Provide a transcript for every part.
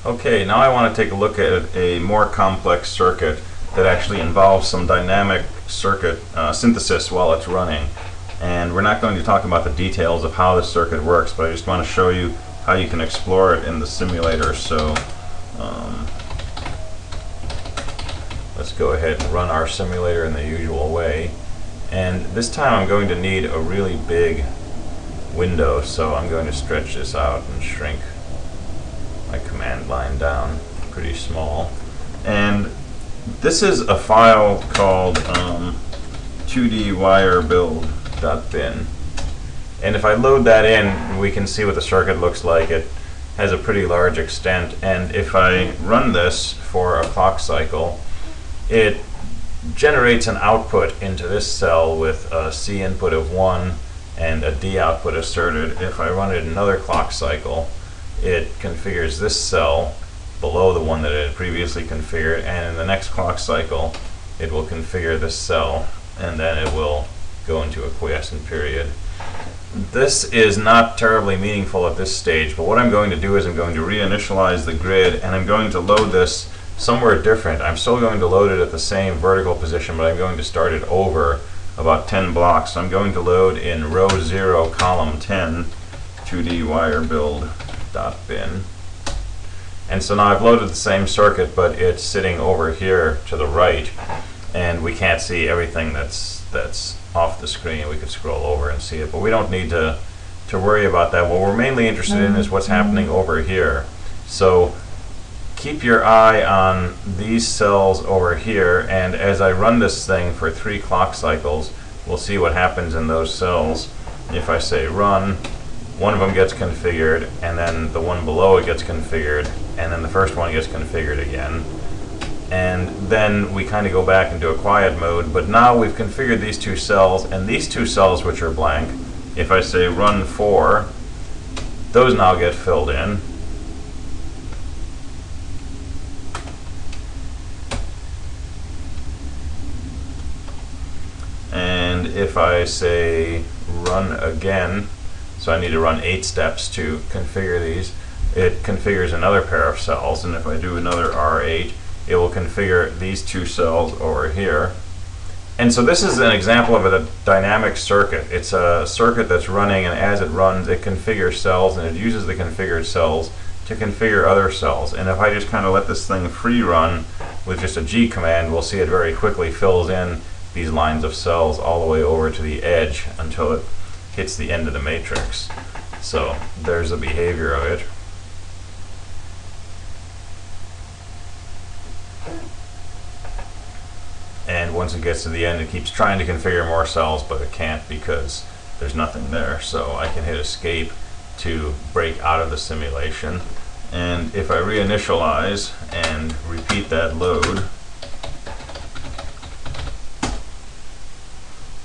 Okay, now I want to take a look at a more complex circuit that actually involves some dynamic circuit synthesis while it's running. And we're not going to talk about the details of how this circuit works, but I just want to show you how you can explore it in the simulator. So let's go ahead and run our simulator in the usual way. And this time I'm going to need a really big window, so I'm going to stretch this out and shrink my command line down pretty small. And this is a file called 2dwirebuild.bin. And if I load that in, we can see what the circuit looks like. It has a pretty large extent, and if I run this for a clock cycle, it generates an output into this cell with a C input of 1 and a D output asserted. If I run it another clock cycle, it configures this cell below the one that it had previously configured, and in the next clock cycle it will configure this cell, and then it will go into a quiescent period. This is not terribly meaningful at this stage, but what I'm going to do is I'm going to reinitialize the grid, and I'm going to load this somewhere different. I'm still going to load it at the same vertical position, but I'm going to start it over about 10 blocks. So I'm going to load in row 0, column 10, 2dwirebuild.bin. And so now I've loaded the same circuit, but it's sitting over here to the right, and we can't see everything that's off the screen. We could scroll over and see it, but we don't need to worry about that. What we're mainly interested in is what's happening over here. So keep your eye on these cells over here, and as I run this thing for 3 clock cycles, we'll see what happens in those cells. If I say run, one of them gets configured, and then the one below it gets configured, and then the first one gets configured again. And then we kind of go back into a quiet mode, but now we've configured these 2 cells, and these 2 cells which are blank, if I say run 4, those now get filled in. And if I say run again, so I need to run 8 steps to configure these, it configures another pair of cells, and if I do another R8, it will configure these 2 cells over here. And so this is an example of a dynamic circuit. It's a circuit that's running, and as it runs, it configures cells, and it uses the configured cells to configure other cells. And if I just kind of let this thing free run with just a G command, we'll see it very quickly fills in these lines of cells all the way over to the edge until it hits the end of the matrix. So there's the behavior of it. And once it gets to the end, it keeps trying to configure more cells, but it can't because there's nothing there. So I can hit escape to break out of the simulation. And if I reinitialize and repeat that load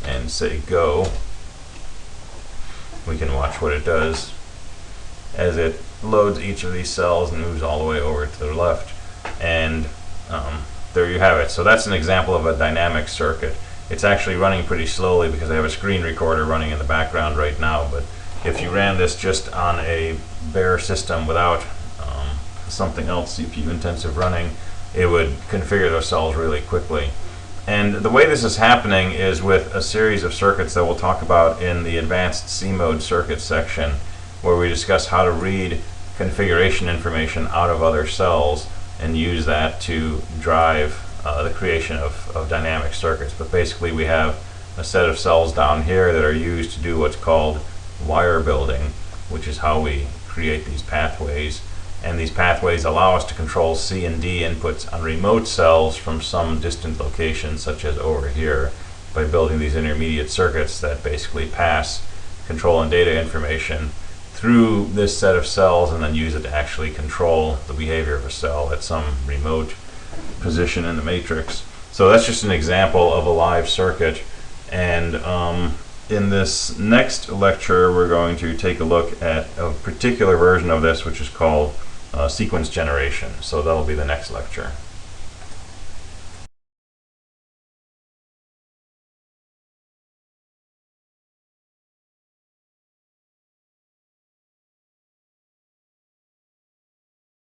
and say go, we can watch what it does as it loads each of these cells and moves all the way over to the left. And there you have it. So that's an example of a dynamic circuit. It's actually running pretty slowly because I have a screen recorder running in the background right now, but if you ran this just on a bare system without something else CPU intensive running, it would configure those cells really quickly. And the way this is happening is with a series of circuits that we'll talk about in the advanced C-mode circuit section, where we discuss how to read configuration information out of other cells and use that to drive the creation of dynamic circuits. But basically we have a set of cells down here that are used to do what's called wire building, which is how we create these pathways. And these pathways allow us to control C and D inputs on remote cells from some distant location, such as over here, by building these intermediate circuits that basically pass control and data information through this set of cells and then use it to actually control the behavior of a cell at some remote position in the matrix. So that's just an example of a live circuit. And in this next lecture, we're going to take a look at a particular version of this, which is called sequence generation. So that'll be the next lecture.